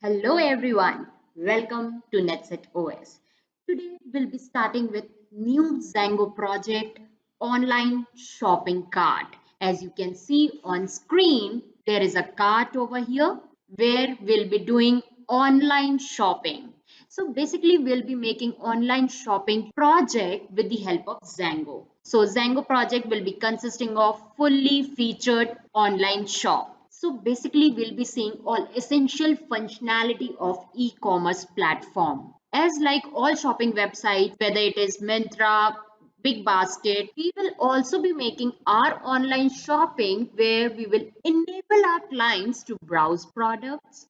Hello everyone, welcome to NetSet OS. Today we'll be starting with new Zango project online shopping cart. As you can see on screen, there is a cart over here where we'll be doing online shopping. So basically we'll be making online shopping project with the help of Zango. So Zango project will be consisting of fully featured online shop. So basically, we'll be seeing all essential functionality of e-commerce platform. As like all shopping websites, whether it is Myntra, Big Basket, we will also be making our online shopping where we will enable our clients to browse products,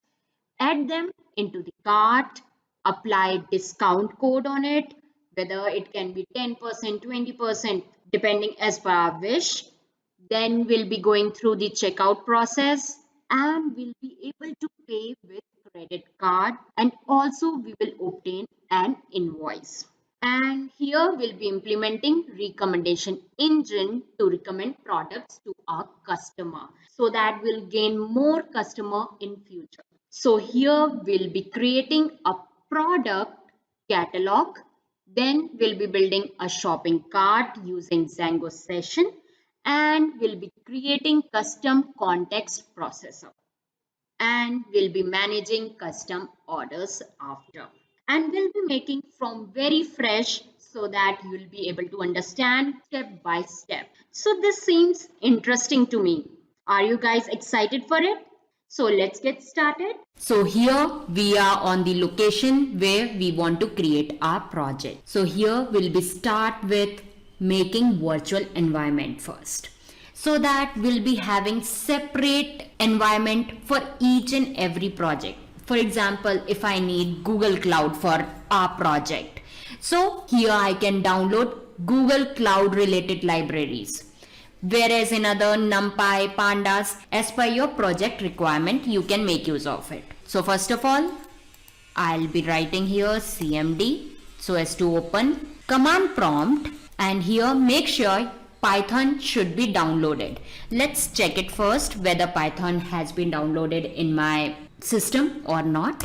add them into the cart, apply discount code on it, whether it can be 10%, 20%, depending as per our wish. Then we'll be going through the checkout process and we'll be able to pay with credit card, and also we will obtain an invoice. And here we'll be implementing recommendation engine to recommend products to our customer so that we'll gain more customer in future. So here we'll be creating a product catalog. Then we'll be building a shopping cart using Zango session, and we'll be creating custom context processor, and we'll be managing custom orders after, and we'll be making from very fresh so that you'll be able to understand step by step. So this seems interesting to me. Are you guys excited for it? So let's get started. So here we are on the location where we want to create our project. So here we'll be start with making virtual environment first, so that we'll be having separate environment for each and every project. For example, if I need Google Cloud for our project, so here I can download Google Cloud related libraries, whereas in other NumPy, Pandas, as per your project requirement, you can make use of it. So first of all, I'll be writing here cmd so as to open command prompt, and here make sure Python should be downloaded. Let's check it first whether Python has been downloaded in my system or not.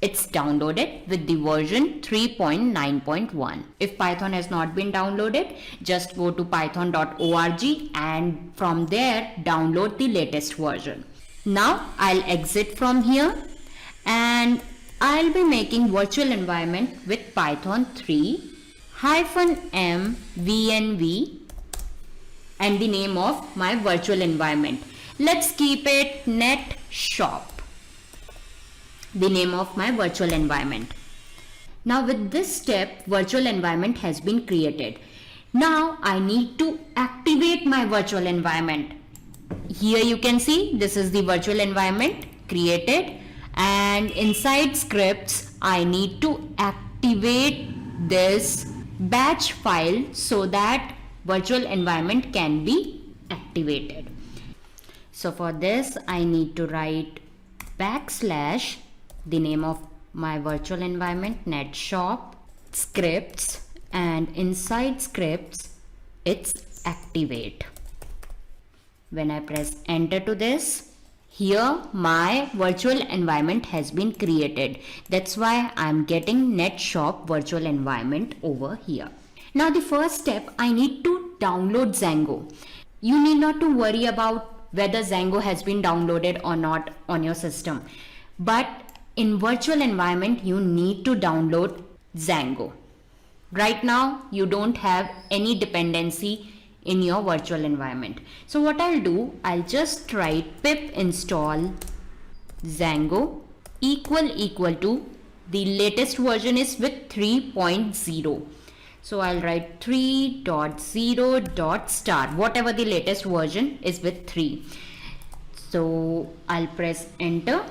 It's downloaded with the version 3.9.1. If Python has not been downloaded, just go to python.org and from there download the latest version. Now I'll exit from here and I'll be making virtual environment with Python 3 -m VNV and the name of my virtual environment. Let's keep it net shop, the name of my virtual environment. Now with this step, virtual environment has been created. Now I need to activate my virtual environment. Here you can see this is the virtual environment created, and inside scripts I need to activate this batch file so that virtual environment can be activated. So for this I need to write backslash the name of my virtual environment net shop scripts, and inside scripts it's activate. When I press enter to this, here my virtual environment has been created. That's why I'm getting net shop virtual environment over here. Now the first step, I need to download Zango. You need not to worry about whether Zango has been downloaded or not on your system. But in virtual environment, you need to download Zango. Right now, you don't have any dependency in your virtual environment. So what I'll do, I'll just write pip install Zango equal to the latest version is with 3.0. So I'll write 3.0.star, whatever the latest version is with 3. So I'll press enter,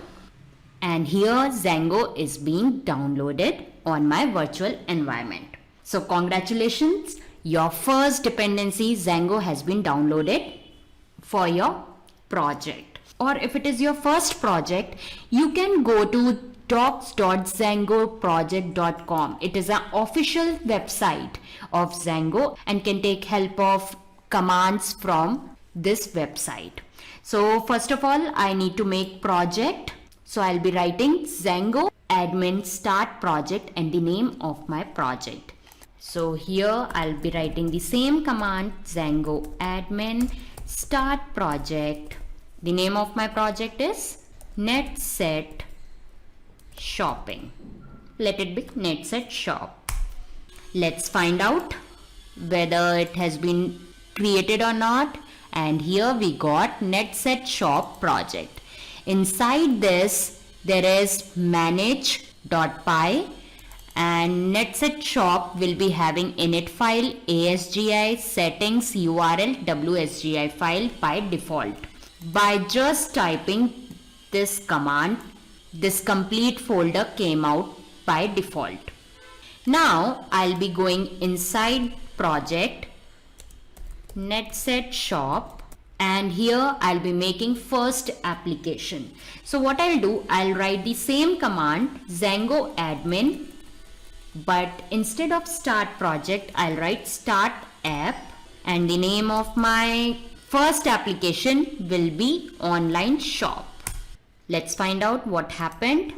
and here Zango is being downloaded on my virtual environment. So congratulations, your first dependency Zango has been downloaded for your project. Or if it is your first project, you can go to docs.zangoproject.com. It is an official website of Zango and can take help of commands from this website. So first of all, I need to make project. So I'll be writing Zango admin start project and the name of my project. So here I'll be writing the same command, Zango admin start project. The name of my project is Netset Shopping. Let it be Netset Shop. Let's find out whether it has been created or not. And here we got Netset Shop project. Inside this there is manage.py and Netset Shop will be having init file, ASGI, settings, URL, WSGI file by default. By just typing this command, this complete folder came out by default. Now I'll be going inside project Netset Shop, and here I'll be making first application. So what I'll do, I'll write the same command Zango admin, but instead of start project I'll write start app, and the name of my first application will be online shop. Let's find out what happened.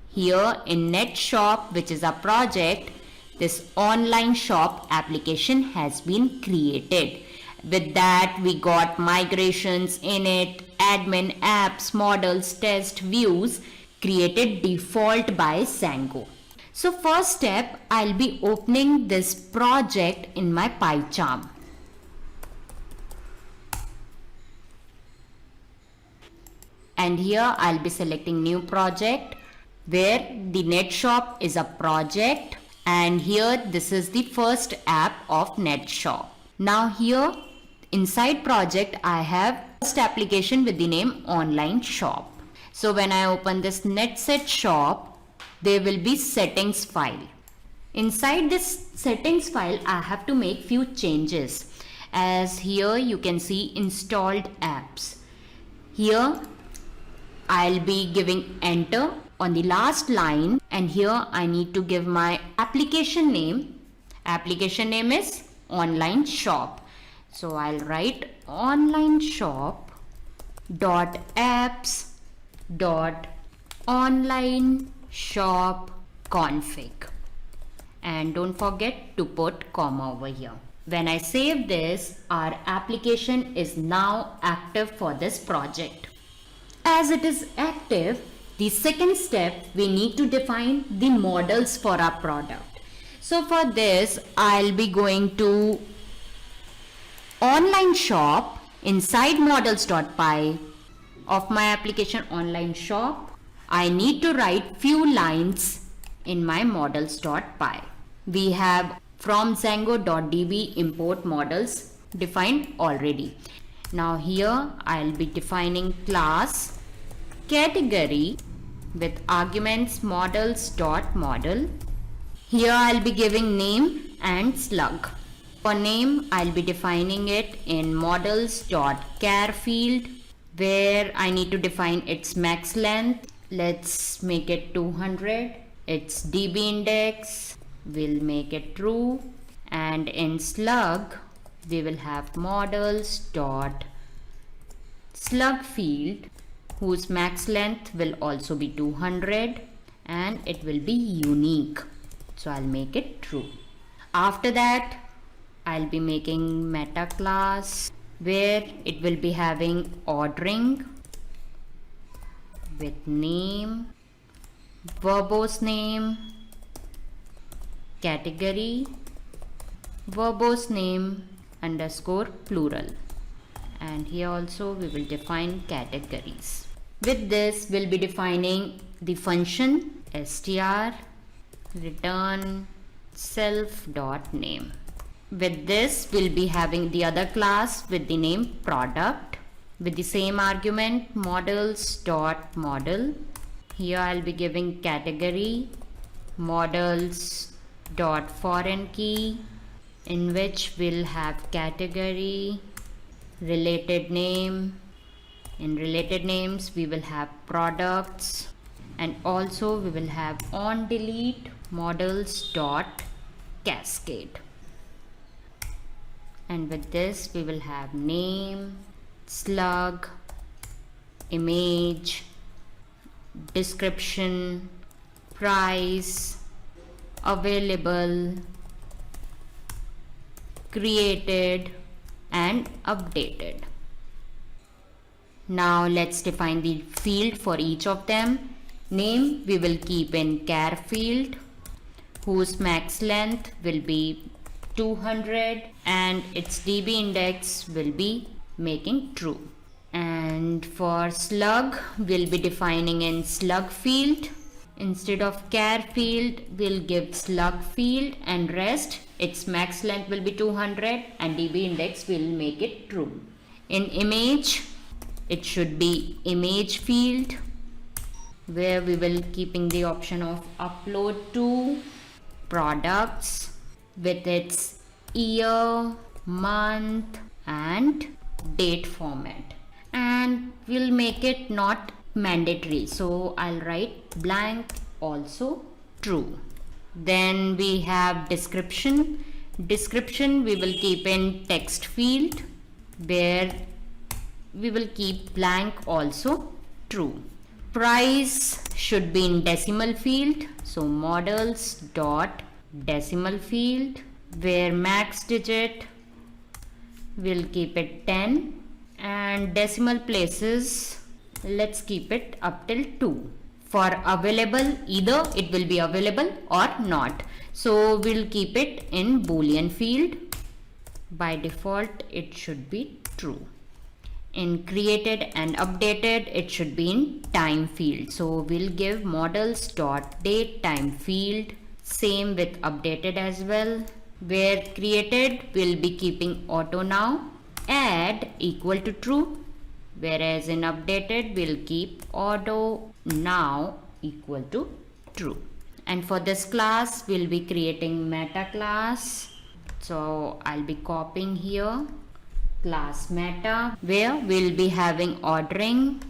Here in Net Shop, which is our project, this online shop application has been created. With that we got migrations, init, admin, apps, models, test, views created default by Zango. So first step, I'll be opening this project in my PyCharm. And here I'll be selecting new project where the NetShop is a project, and here this is the first app of NetShop. Now here inside project I have first application with the name online shop. So when I open this Netset Shop, there will be settings file. Inside this settings file I have to make few changes, as here you can see installed apps. Here I'll be giving enter on the last line, and here I need to give my application name. Application name is online shop. So I'll write online shop dot apps dot online shop config, and don't forget to put comma over here. When I save this, our application is now active for this project. As it is active, the second step, we need to define the models for our product. So for this I'll be going to online shop, inside models.py of my application online shop I need to write few lines in my models.py. We have from Zango.db import models defined already. Now here I'll be defining class category with arguments models.model. Here I'll be giving name and slug. For name I'll be defining it in models.char field, where I need to define its max length. Let's make it 200. Its DB index, we'll make it true, and in slug we will have models.slug field, whose max length will also be 200 and it will be unique. So I'll make it true. After that I'll be making meta class where it will be having ordering with name, verbose name, category, verbose name underscore plural, and here also we will define categories. With this we'll be defining the function str return self.name. With this we'll be having the other class with the name product with the same argument models.model. Here I'll be giving category models.foreign key, in which we'll have category, related name. In related names we will have products, and also we will have on delete models.cascade. And with this we will have name, slug, image, description, price, available, created and updated. Now let's define the field for each of them. Name we will keep in char field, whose max length will be 200 and its DB index will be making true. And for slug we'll be defining in slug field. Instead of char field we'll give slug field, and rest its max length will be 200 and DB index will make it true. In image it should be image field, where we will keeping the option of upload to products with its year, month and date format, and we'll make it not mandatory, so I'll write blank also true. Then we have description. Description we will keep in text field, where we will keep blank also true. Price should be in decimal field, so models dot decimal field, where max digit we'll keep it 10 and decimal places let's keep it up till 2. For available, either it will be available or not, so we'll keep it in boolean field. By default it should be true. In created and updated it should be in time field, so we'll give models dot date time field. Same with updated as well, where created will be keeping auto now, add equal to true, whereas in updated we'll keep auto now equal to true. And for this class we'll be creating meta class, so I'll be copying here class meta, where we'll be having ordering.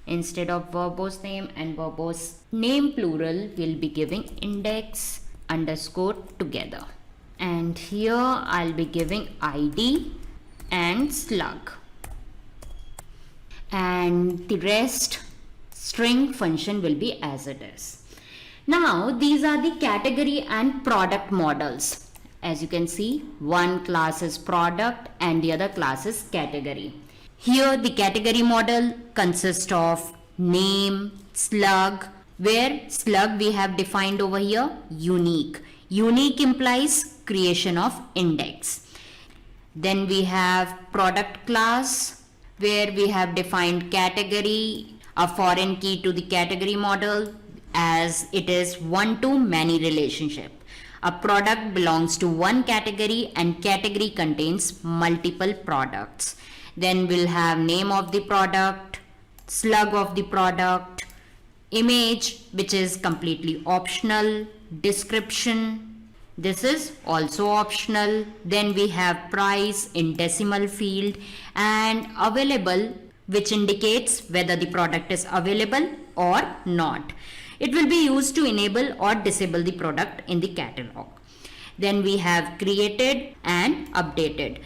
Instead of verbose name and verbose name plural we'll be giving index underscore together, and here I'll be giving ID and slug, and the rest string function will be as it is. Now these are the category and product models. As you can see, one class is product and the other class is category. Here the category model consists of name, slug, where slug we have defined over here unique. Unique implies creation of index. Then we have product class, where we have defined category, a foreign key to the category model, as it is one-to-many relationship. A product belongs to one category and category contains multiple products. Then we'll have name of the product, slug of the product, image which is completely optional, description, this is also optional. Then we have price in decimal field and available, which indicates whether the product is available or not. It will be used to enable or disable the product in the catalog. Then we have created and updated.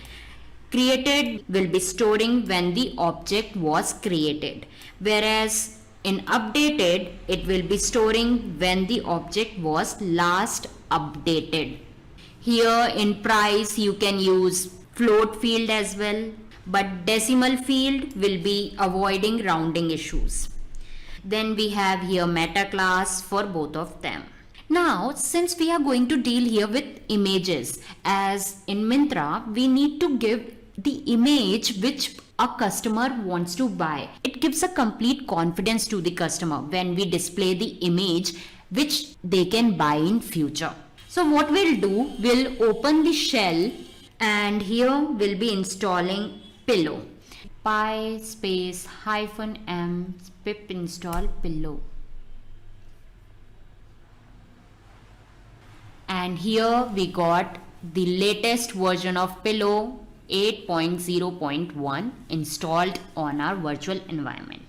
Created will be storing when the object was created, whereas in updated it will be storing when the object was last updated. Here in price you can use float field as well, but decimal field will be avoiding rounding issues. Then we have here meta class for both of them. Now, since we are going to deal here with images, as in Myntra, we need to give the image which a customer wants to buy. It gives a complete confidence to the customer when we display the image which they can buy in future. So what we'll do, we'll open the shell and here we'll be installing Pillow. Py space -m pip install Pillow. And here we got the latest version of Pillow 8.0.1 installed on our virtual environment.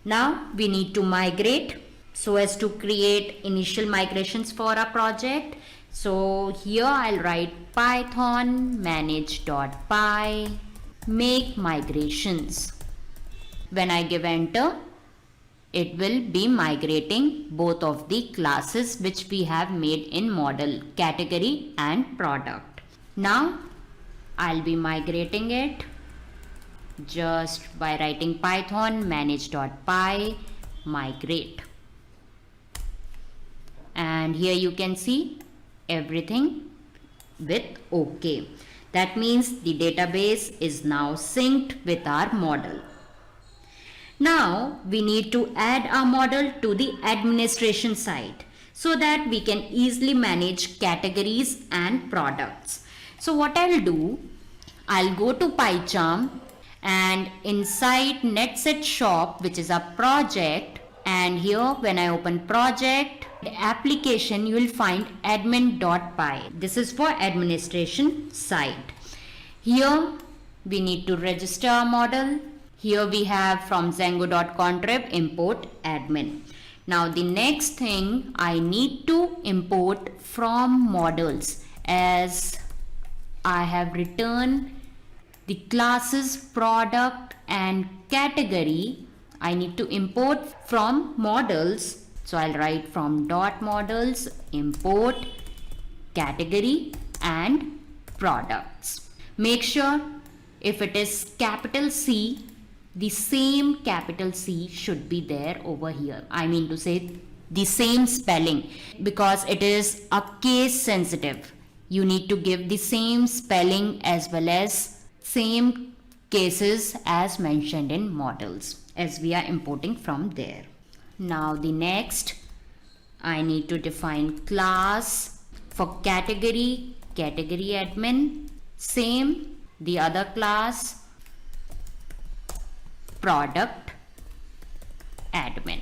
Now we need to migrate so as to create initial migrations for our project. So here I'll write python manage.py make migrations. When I give enter, it will be migrating both of the classes which we have made in model, category and product. Now I'll be migrating it just by writing python manage.py migrate, and here you can see everything with OK. That means the database is now synced with our model. Now we need to add our model to the administration side so that we can easily manage categories and products. So what I'll do, I'll go to PyCharm and inside NetSet Shop, which is a project, and here when I open project application, you will find admin.py. This is for administration side. Here we need to register our model. Here we have from Django.contrib import admin. Now the next thing, I need to import from models, as I have returned the classes product and category. I need to import from models. So I'll write from .models import category and products. Make sure if it is capital C, the same capital C should be there over here. I mean to say the same spelling, because it is a case sensitive. You need to give the same spelling as well as same cases as mentioned in models, as we are importing from there. Now the next, I need to define class for category admin, same the other class product admin.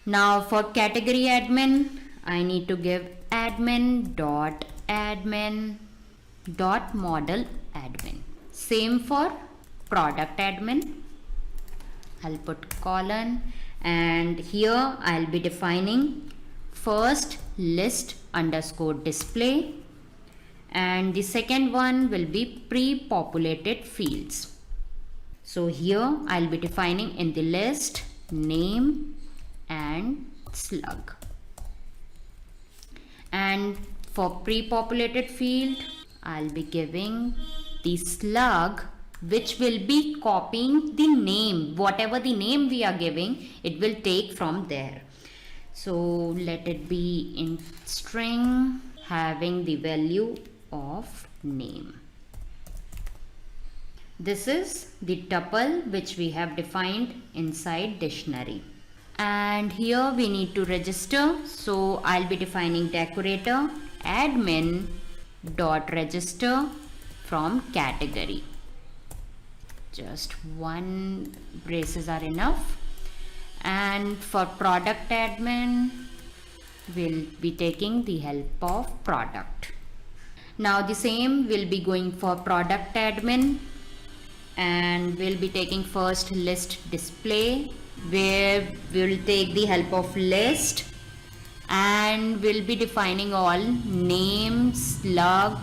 Now for category admin, I need to give admin.admin.model admin. Same for product admin. I'll put colon, and here I'll be defining first list underscore display, and the second one will be pre-populated fields. So here I'll be defining in the list name and slug, and for pre-populated field I'll be giving the slug, which will be copying the name. Whatever the name we are giving, it will take from there. So let it be in string having the value of name. This is the tuple which we have defined inside dictionary. And here we need to register. So I'll be defining decorator admin.register from category. Just one braces are enough. And for product admin, we'll be taking the help of product. Now the same will be going for product admin, and we'll be taking first list display, where we'll take the help of list, and we'll be defining all name, slug,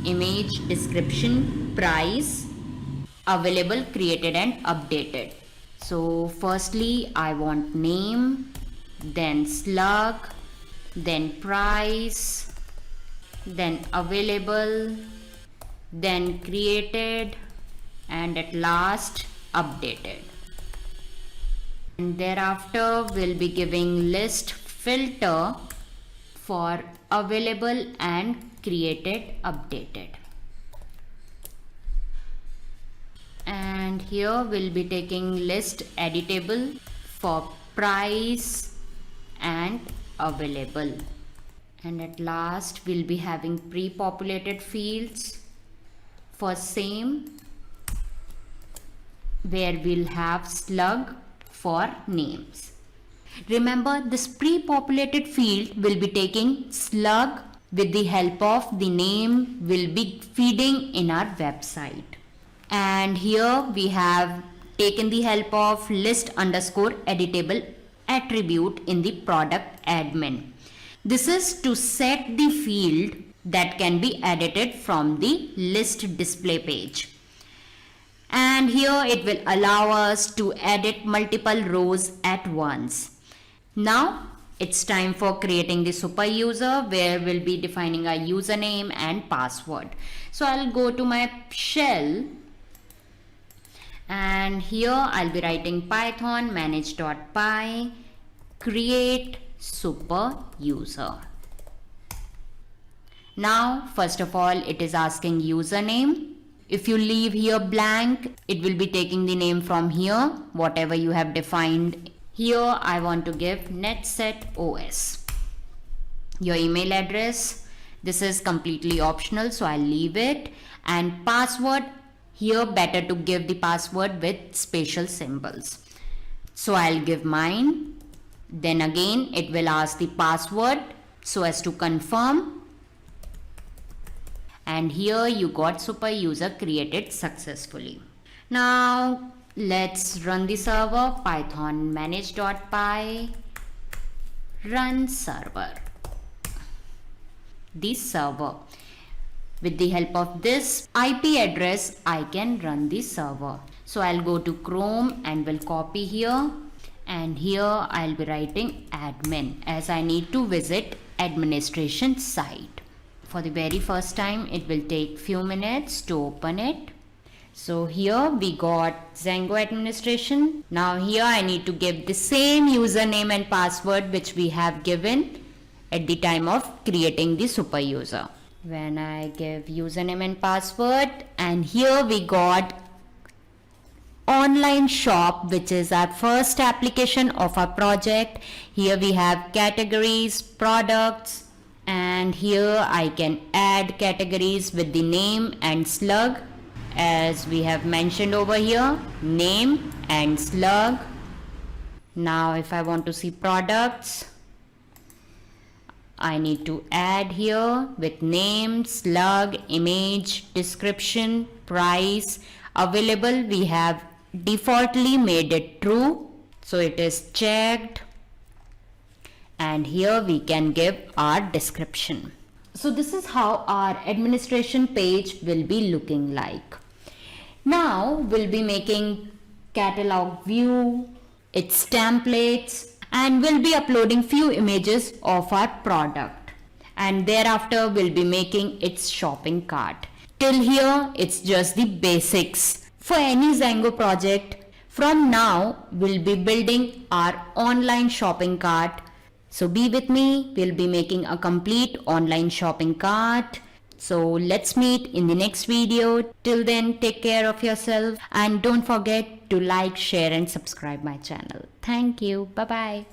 image, description, price, available, created and updated. So firstly I want name, then slug, then price, then available, then created, and at last updated. And thereafter we'll be giving list filter for available and created updated. And here we'll be taking list editable for price and available. And at last we'll be having pre-populated fields for same, where we'll have slug for names. Remember, this pre-populated field will be taking slug with the help of the name will be feeding in our website. And here we have taken the help of list underscore editable attribute in the product admin. This is to set the field that can be edited from the list display page. And here it will allow us to edit multiple rows at once. Now it's time for creating the super user, where we'll be defining our username and password. So I'll go to my shell, and here I'll be writing python manage.py create super user. Now first of all, it is asking username. If you leave here blank, it will be taking the name from here, whatever you have defined. Here I want to give NetsetOS. Your email address, this is completely optional, so I'll leave it. And password, here better to give the password with special symbols. So I'll give mine. Then again it will ask the password so as to confirm. And here you got super user created successfully. Now let's run the server. Python manage.py run server. The server. With the help of this IP address, I can run the server. So I'll go to Chrome and will copy here. And here I'll be writing admin, as I need to visit administration site. For the very first time, it will take few minutes to open it. So here we got Zango administration. Now here I need to give the same username and password which we have given at the time of creating the super user. When I give username and password, and here we got online shop, which is our first application of our project. Here we have categories, products, and here I can add categories with the name and slug, as we have mentioned over here, name and slug. Now if I want to see products, I need to add here with name, slug, image, description, price, available. We have defaultly made it true, so it is checked. And here we can give our description. So this is how our administration page will be looking like. Now we'll be making catalog view, its templates, and we'll be uploading few images of our product. And thereafter we'll be making its shopping cart. Till here it's just the basics. For any Zango project, from now we'll be building our online shopping cart. So be with me, we'll be making a complete online shopping cart. So let's meet in the next video. Till then, take care of yourself and don't forget to like, share and subscribe my channel. Thank you. Bye-bye.